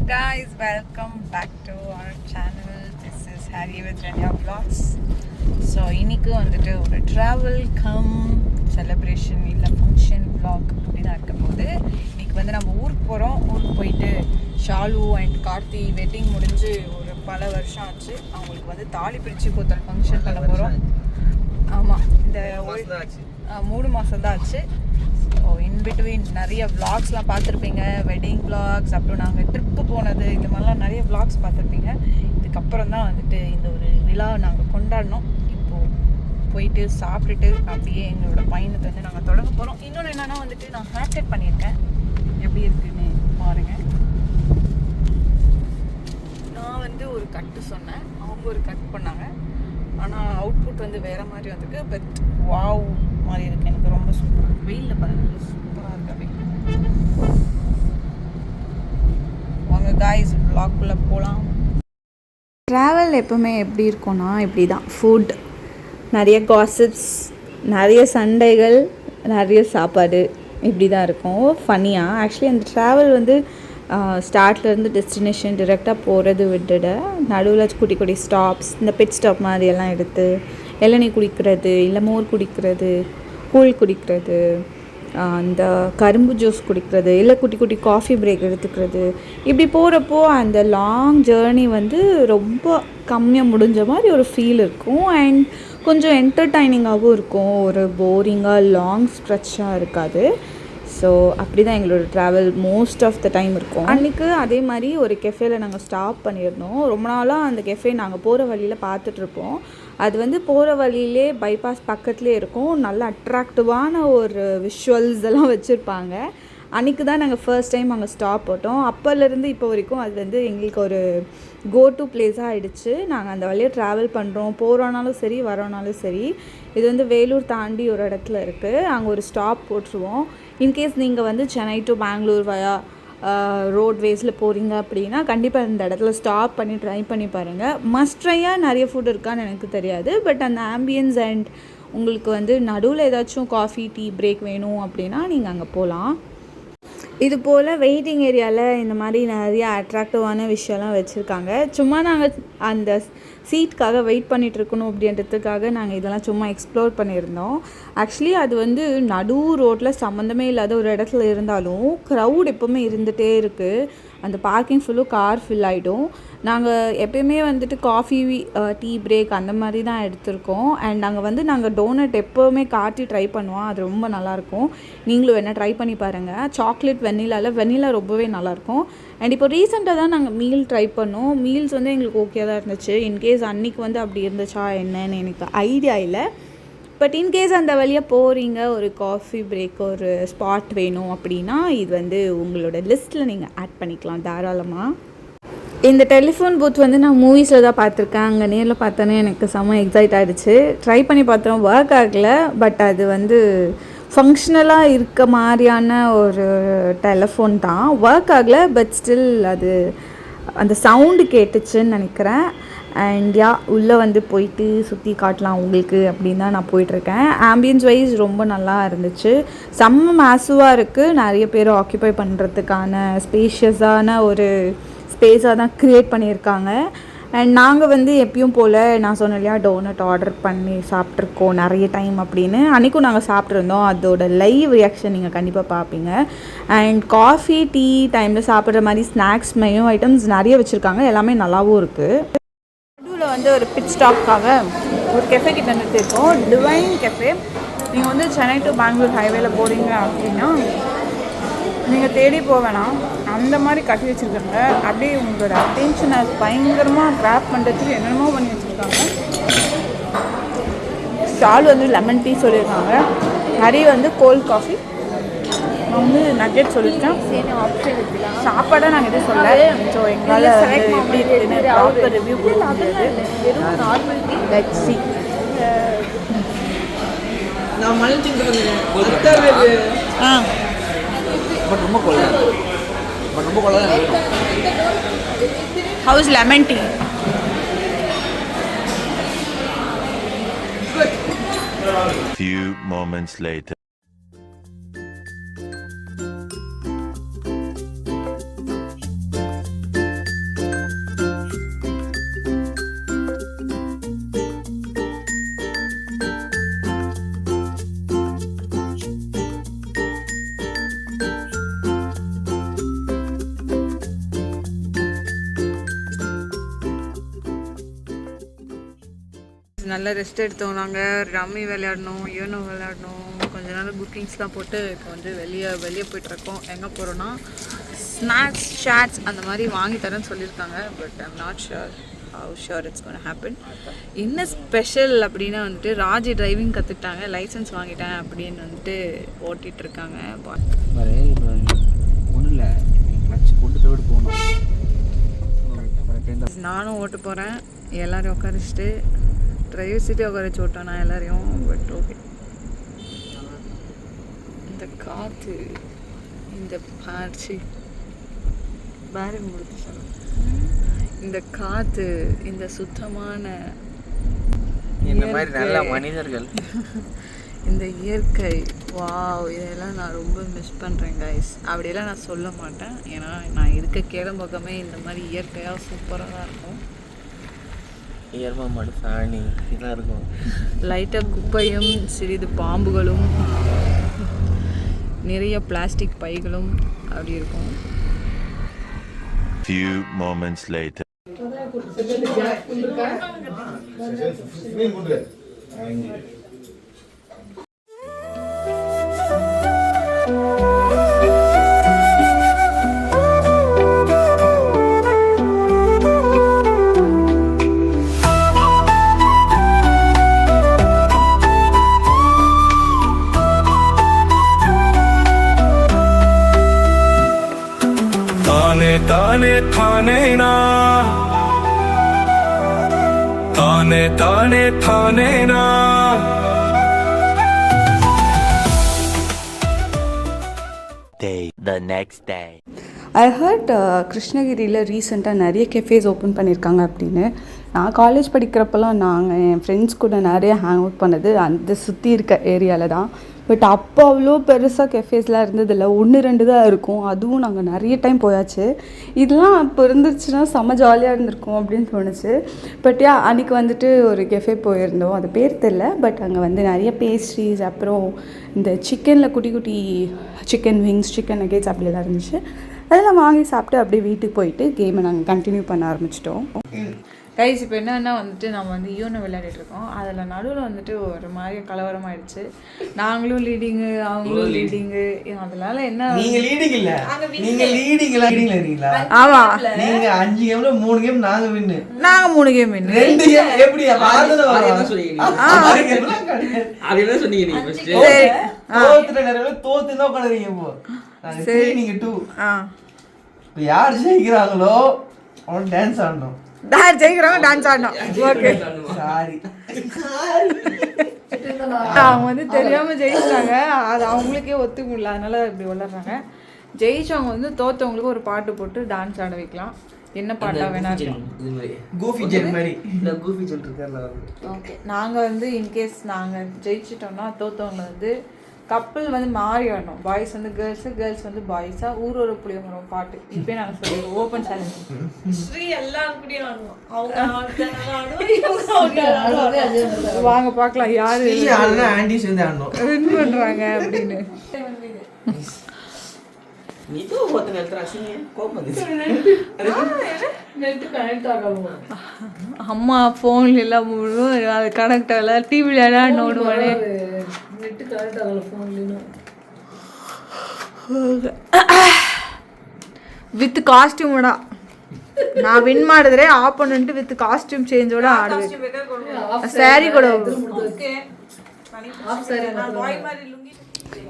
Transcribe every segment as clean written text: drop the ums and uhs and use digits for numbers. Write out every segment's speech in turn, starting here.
guys, welcome back to our channel. This is Harry with Renya Vlogs. So இன்னைக்கு வந்துட்டு ஒரு travel come celebration இல்லை function vlog அப்படின்னு இருக்கும் போது இன்னைக்கு வந்து நம்ம ஊருக்கு போகிறோம். ஊருக்கு போயிட்டு ஷாலு அண்ட் கார்த்தி வெட்டிங் முடிஞ்சு ஒரு பல வருஷம் ஆச்சு. அவங்களுக்கு வந்து தாலி பிரித்து கோத்தல் ஃபங்க்ஷன் பண்ண போகிறோம். ஆமாம், இந்த 3 மாதம் தான் ஆச்சு. ஸோ இன்பிட்வீன் நிறைய விளாக்ஸ்லாம் பார்த்துருப்பீங்க, வெட்டிங் விளாக்ஸ், அப்புறம் நாங்கள் ட்ரிப்பு போனது, இந்த மாதிரிலாம் நிறைய விளாக்ஸ் பார்த்துருப்பீங்க. இதுக்கப்புறம் தான் வந்துட்டு இந்த ஒரு விழாவை நாங்கள் கொண்டாடினோம். இப்போது போயிட்டு சாப்பிட்டுட்டு அப்படியே எங்களோட பயணத்தை வந்து நாங்கள் தொடங்க போகிறோம். இன்னொன்று என்னென்னா வந்துட்டு நான் ஹேர் கட் பண்ணியிருக்கேன். எப்படி இருக்குன்னு பாருங்கள். நான் வந்து ஒரு கட்டு சொன்னேன், அவங்க ஒரு கட் பண்ணாங்க. ஆனால் அவுட்புட் வந்து வேறு மாதிரி வந்திருக்கு. பட் வாவ் மாதிரி இருக்குது. எனக்கு ரொம்ப சூப்பராக இருக்குது. வெயிலில் பாருங்கள், சூப்பராக இருக்குது. வாங்க காய்ஸ், vlogக்குள்ளே போகலாம். ட்ராவல் எப்போவுமே எப்படி இருக்கும்னா இப்படி தான். ஃபுட், நிறைய காசிப்ஸ், நிறைய சண்டைகள், நிறைய சாப்பாடு, இப்படி தான் இருக்கும். ஃபன்னியாக ஆக்சுவலி அந்த ட்ராவல் வந்து ஸ்டார்ட்லேருந்து டெஸ்டினேஷன் டிரெக்டாக போகிறது விட்டுட நடுவில் குட்டி குட்டி ஸ்டாப்ஸ், இந்த பெட் ஸ்டாப் மாதிரியெல்லாம் எடுத்து இளநீ குடிக்கிறது, இல்லை மோர் குடிக்கிறது, கூழ் குடிக்கிறது, அந்த கரும்பு ஜூஸ் குடிக்கிறது, இல்லை குட்டி குட்டி காஃபி பிரேக் எடுத்துக்கிறது, இப்படி போகிறப்போ அந்த லாங் ஜேர்னி வந்து ரொம்ப கம்மியாக முடிஞ்ச மாதிரி ஒரு ஃபீல் இருக்கும். அண்ட் கொஞ்சம் என்டர்டைனிங்காகவும் இருக்கும். ஒரு போரிங்காக லாங் ஸ்ட்ரெச்சாக இருக்காது. ஸோ அப்படி தான் எங்களோட travel most of the time இருக்கும். அன்றைக்கி அதே மாதிரி ஒரு கெஃபேல நாங்கள் ஸ்டாப் பண்ணியிருந்தோம். ரொம்ப நாளாக அந்த கெஃபே நாங்கள் போகிற வழியில் பார்த்துட்ருப்போம். அது வந்து போகிற வழியிலே பைபாஸ் பக்கத்துலேயே இருக்கும். நல்ல அட்ராக்டிவான ஒரு விஷுவல்ஸ் எல்லாம் வச்சுருப்பாங்க. அன்றைக்கி தான் நாங்கள் ஃபர்ஸ்ட் டைம் அங்கே ஸ்டாப் போட்டோம். அப்போலேருந்து இப்போ வரைக்கும் அது வந்து எங்களுக்கு ஒரு கோ டு பிளேஸாக ஆகிடுச்சு. நாங்கள் அந்த வழியாக ட்ராவல் பண்ணுறோம், போகிறோனாலும் சரி வரோனாலும் சரி. இது வந்து வேலூர் தாண்டி ஒரு இடத்துல இருக்குது. அங்கே ஒரு ஸ்டாப் போட்டுருவோம். இன்கேஸ் நீங்கள் வந்து சென்னை டு பெங்களூர் வயா ரோட்வேஸில் போகிறீங்க அப்படின்னா கண்டிப்பாக இந்த இடத்துல ஸ்டாப் பண்ணி ட்ரை பண்ணி பாருங்கள். மஸ்ட் ட்ரையாக நிறைய ஃபுட் இருக்கான்னு எனக்கு தெரியாது. பட் அந்த ஆம்பியன்ஸ் அண்ட் உங்களுக்கு வந்து நடுவில் ஏதாச்சும் காஃபி டீ பிரேக் வேணும் அப்படின்னா நீங்கள் அங்கே போகலாம். இது போல் வெயிட்டிங் ஏரியாவில் இந்த மாதிரி நிறைய அட்ராக்டிவான விஷயம்லாம் வச்சுருக்காங்க. சும்மா நாங்கள் அந்த சீட்காக வெயிட் பண்ணிகிட்ருக்கணும் அப்படின்றதுக்காக நாங்கள் இதெல்லாம் சும்மா எக்ஸ்ப்ளோர் பண்ணியிருந்தோம். ஆக்சுவலி அது வந்து நடு ரோட்டில் சம்மந்தமே இல்லாத ஒரு இடத்துல இருந்தாலும் க்ரௌட் எப்போவுமே இருந்துகிட்டே இருக்குது. அந்த பார்க்கிங் ஃபுல்லும் கார் ஃபில் ஆகிடும். நாங்கள் எப்போயுமே வந்துட்டு காஃபி டீ பிரேக் அந்த மாதிரி தான் எடுத்திருக்கோம். அண்ட் நாங்கள் டோனட் எப்போவுமே காட்டி ட்ரை பண்ணுவோம். அது ரொம்ப நல்லாயிருக்கும். நீங்களும் வேணால் ட்ரை பண்ணி பாருங்கள். சாக்லேட் வெண்ணிலா ரொம்பவே நல்லாயிருக்கும். அண்ட் இப்போ ரீசெண்டாக தான் நாங்கள் மீல் ட்ரை பண்ணோம். மீல்ஸ் வந்து எங்களுக்கு ஓகே தான் இருந்துச்சு. இன்கேஸ் அன்றைக்கி வந்து அப்படி இருந்துச்சா என்னன்னு எனக்கு ஐடியா இல்லை. பட் இன்கேஸ் அந்த வழியாக போகிறீங்க, ஒரு காஃபி பிரேக் ஒரு ஸ்பாட் வேணும் அப்படின்னா இது வந்து உங்களோட லிஸ்ட்டில் நீங்கள் ஆட் பண்ணிக்கலாம் தாராளமாக. இந்த டெலிஃபோன் பூத் வந்து நான் மூவிஸில் தான் பார்த்துருக்கேன். அங்கே நேரில் பார்த்தோன்னே எனக்கு செம்ம எக்ஸைட் ஆகிடுச்சு. ட்ரை பண்ணி பார்த்தோம், ஒர்க் ஆகலை. பட் அது வந்து ஃபங்க்ஷனலாக இருக்க மாதிரியான ஒரு டெலிஃபோன் தான். ஒர்க் ஆகலை, பட் ஸ்டில் அது அந்த சவுண்டு கேட்டுச்சுன்னு நினைக்கிறேன். அண்ட் உள்ளே வந்து போயிட்டு சுற்றி காட்டலாம் உங்களுக்கு அப்படின்னு தான் நான் போயிட்டுருக்கேன். ஆம்பியன்ஸ் வைஸ் ரொம்ப நல்லா இருந்துச்சு. செம்ம மேசிவாக இருக்குது. நிறைய பேர் ஆக்கியூபை பண்ணுறதுக்கான ஸ்பேஷியஸான ஒரு ஸ்பேஸாக தான் க்ரியேட் பண்ணியிருக்காங்க. அண்ட் நாங்கள் வந்து எப்பயும் போல் நான் சொன்னேன் இல்லையா, டோனட் ஆர்டர் பண்ணி சாப்பிட்ருக்கோம் நிறைய டைம் அப்படின்னு. அன்றைக்கும் நாங்கள் சாப்பிட்ருந்தோம். அதோட லைவ் ரியாக்ஷன் நீங்கள் கண்டிப்பாக பார்ப்பீங்க. அண்ட் காஃபி டீ டைமில் சாப்பிட்ற மாதிரி ஸ்நாக்ஸ் மெனு ஐட்டம்ஸ் நிறைய வச்சுருக்காங்க. எல்லாமே நல்லாவும் இருக்குது. நடுவில் வந்து ஒரு பிட் ஸ்டாப்காக ஒரு கெஃபே கிட்ட நிறுத்திருக்கோம், டிவைன் கெஃபே. நீங்கள் வந்து சென்னை டு பெங்களூர் ஹைவேல போகிறீங்க அப்படின்னா நீங்கள் தேடி போவேணாம், அந்த மாதிரி கட்டி வச்சுருக்காங்க. அப்படியே உங்களோட அட்டென்ஷனை பயங்கரமாக க்ராப் பண்ணுறதுக்கு என்னென்னமோ பண்ணி வச்சுருக்காங்க. ஸ்டால் வந்து லெமன் டீ சொல்லியிருக்காங்க. ஹரி வந்து கோல்ட் காஃபி. நான் வந்து நக்கெட் சொல்லியிருக்கேன். சாப்பாடை நாங்கள் எதுவும் சொல்ல. ஸோ எங்களால் எப்படி இருக்குன்னு ப்ராப்பர் ரிவ்யூ கொடுக்க முடியாது. வெறும் நார்மல் டீ லெக்ஸி. நான் மழை ரொம்ப கொள்ள. House lemon tea. Few moments later. நல்லா ரெஸ்ட் எடுத்தோம். நாங்கள் ரம்மி விளையாடணும், யூனோ விளையாடணும், கொஞ்ச நாள் புக்கிங்ஸ்லாம் போட்டு இப்போ வந்து வெளியே போயிட்டுருக்கோம். எங்கே போகிறோன்னா ஸ்நாக்ஸ் ஷேட்ஸ் அந்த மாதிரி வாங்கி தரேன்னு சொல்லியிருக்காங்க. But I'm not sure how sure it's going to happen. என்ன ஸ்பெஷல் அப்படின்னா வந்துட்டு ராஜி டிரைவிங் கற்றுக்கிட்டாங்க, லைசன்ஸ் வாங்கிட்டேன் அப்படின்னு வந்துட்டு ஓட்டிகிட்டு இருக்காங்க. ஒன்றும் இல்லை, கொண்டு தவிர போகணும். நானும் ஓட்ட போகிறேன். எல்லோரையும் உட்காரிச்சிட்டு டிரைவர் சீட்டே உட்காரிச்சு ஓட்டேன் நான் எல்லாரையும். பட் ஓகே, இந்த காற்று, இந்த பார்ச்சி பேரி முடிச்சு, இந்த காற்று, இந்த சுத்தமான இந்த மாதிரி நல்ல மனிதர்கள், இந்த இயற்கை, வாவ், இதெல்லாம் நான் ரொம்ப மிஸ் பண்ணுறேன் கைஸ். அப்படியெல்லாம் நான் சொல்ல மாட்டேன், ஏன்னா நான் இருக்க கேளம்பக்கமே இந்த மாதிரி இயற்கையாக சூப்பராக தான் இருக்கும். எருமை மாடு சாணி இதெல்லாம் இருக்கும். லைட்டாக குப்பையும் சிறிது பாம்புகளும் நிறைய பிளாஸ்டிக் பைகளும் அப்படி இருக்கும். Few moments later. தானே தானே நா தானே தானே தானே நா. The next day. I heard கிருஷ்ணகிரியில் ரீசெண்டாக நிறைய கெஃபேஸ் ஓப்பன் பண்ணியிருக்காங்க அப்படின்னு. நான் காலேஜ் படிக்கிறப்பெல்லாம் நாங்கள் என் ஃப்ரெண்ட்ஸ் கூட நிறைய ஹேங் அவுட் பண்ணது அந்த சுற்றி இருக்க ஏரியாவில் தான். பட் அப்போ அவ்வளோ பெருசாக கெஃபேஸ்லாம் இருந்ததில்ல, 1-2 தான் இருக்கும். அதுவும் நாங்கள் நிறைய டைம் போயாச்சு. இதெல்லாம் அப்போ இருந்துச்சுன்னா செம்ம ஜாலியாக இருந்திருக்கும் அப்படின்னு தோணுச்சு. பட் அன்றைக்கி வந்துட்டு ஒரு கெஃபே போயிருந்தோம், அது பேர் தெரியல. பட் அங்கே வந்து நிறைய பேஸ்ட்ரீஸ், அப்புறம் இந்த சிக்கனில் குட்டி குட்டி சிக்கன் விங்ஸ், சிக்கன் நகேட்ஸ் அப்படியெல்லாம் இருந்துச்சு. அதெல்லாம் வாங்கி சாப்பிட்டு அப்படியே வீட்டுக்கு போயிட்டு கேமை நாங்கள் கண்டினியூ பண்ண ஆரம்பிச்சிட்டோம். கைஸ், இப்போ என்னென்னா வந்துட்டு நம்ம வந்து யூனோ விளையாடிட்டு இருக்கோம். அதில் நடுவில் வந்துட்டு ஒரு மாதிரி கலவரமாயிடுச்சு. நாங்களும் லீடிங்கு, அவங்களும் லீடிங்கு. அதனால என்ன, நீங்க லீடிங் இல்ல, நீங்க லீடிங்ல இருக்கீங்களா? ஆமா, நீங்க 5 கேம்ல 3 கேம் நாங்க வின்னு, நாங்க 3 கேம் வின்னு. 2 கேம் எப்படி அது என்ன சொன்னீங்க நீங்க ஃபர்ஸ்ட்? தோத்துட்ட நேரத்துல தோத்து தான் உட்கார்றீங்க. இப்போ நாங்க 3 நீங்க 2. இப்போ யார் ஜெயிக்கிறாங்களோ அவங்க டான்ஸ் ஆடணும். ஜெயிக்கிறவங்க டான்ஸ் ஆடணும். Okay, sorry. அவங்க வந்து தெரியாம ஜெயிச்சிட்டாங்க, அது அவங்களுக்கே ஒத்துக்க முடியல, அதனால இப்படி விளையாடுறாங்க. ஜெயிச்சவங்க வந்து தோத்தவங்களுக்கு ஒரு பாட்டு போட்டு டான்ஸ் ஆட வைக்கலாம். என்ன பாட்டா வேணா இருக்கலாம். கூஃபி ஜெட் மாதிரி இந்த கூஃபி ஜெட் இருக்கறல. ஓகே, நாங்கள் வந்து இன்கேஸ் நாங்கள் ஜெயிச்சிட்டோம்னா தோத்தவங்க வந்து கப்பல் வந்து மாறி ஆடணும். பாய்ஸ் வந்து கேர்ள்ஸு, கேர்ள்ஸ் வந்து பாய்ஸா. ஊரோட புளியமரம் பாட்டு இப்போயே நாங்கள் சொல்லிடுவோம். Open challenge. வாங்க பார்க்கலாம் யார் ஆண்டிஸ் வந்து ஆடணும், வின் பண்ணுறாங்க அப்படின்னு. நீதோ ஓட்ட நேரத்துல அசிங்க கோபம் அம்மா ஃபோன்ல எல்லாம் முழுவதும் அது கனெக்ட் ஆகல. டிவியில் எல்லாம் நோடுவானே, நெட்டு கனெக்ட் ஆகல ஃபோன்லேயும். வித் காஸ்டியூமோட நான் வின் ಮಾಡಿದ್ರೆ ஆப்போனன்ட் வித் காஸ்டியூம் சேஞ்சோட ஆடுவேன். சாரி கூட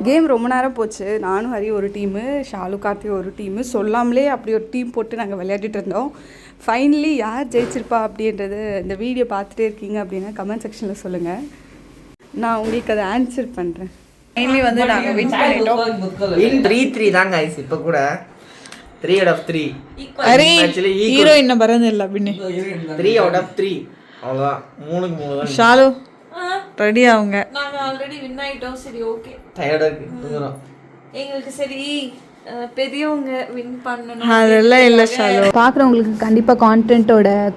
கேம் ரொம்ப நேரம் போச்சு. நானும் ஹரி ஒரு டீமு, ஷாலு கார்த்தி ஒரு டீமு. சொல்லாமலே அப்படி ஒரு டீம் போட்டு நாங்கள் விளையாடிட்டு இருந்தோம். ஃபைனலி யார் ஜெயிச்சிருப்பா அப்படின்றது இந்த வீடியோ பார்த்துட்டே இருக்கீங்க அப்படின்னா கமெண்ட் செக்ஷனில் சொல்லுங்கள், நான் உங்களுக்கு அதை ஆன்சர் பண்ணுறேன். ஃபைனலி வந்து நாங்கள் வின் பண்ணிட்டோம். 3-3 தாங்க ஐஸ். இப்போ கூட 3 out of 3. அரே ஹீரோயின் பரந்த இல்ல பின்ன 3 out of 3 அவ்வளவுதான். 3க்கு 3 தான். ஷாலு ரெடி ஆவுங்க. நாங்க ஆல்ரெடி வின் ஆயிட்டோம். சரி, ஓகே. டயர்டா இருக்கு, தூங்குறோம். எங்களுக்கு சரி பெரியவங்க வின் பண்ணணும் அதெல்லாம் இல்லை ஷாலு. பார்க்குறவங்களுக்கு கண்டிப்பாக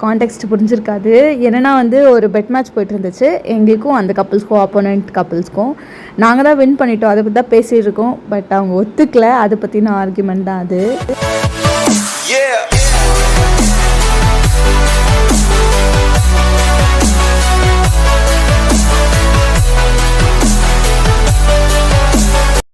கான்டெக்ஸ்ட் புரிஞ்சிருக்காது. என்னென்னா வந்து ஒரு பெட் மேட்ச் போயிட்டு இருந்துச்சு, எங்களுக்கும் அந்த கப்புள்ஸ்க்கும் ஆப்போனண்ட் கப்புள்ஸ்க்கும். நாங்கள் தான் வின் பண்ணிட்டோம், அதை பற்றி தான் பேசிகிட்டு இருக்கோம். பட் அவங்க ஒத்துக்கல, அதை பற்றின ஆர்குமெண்ட் தான் அது.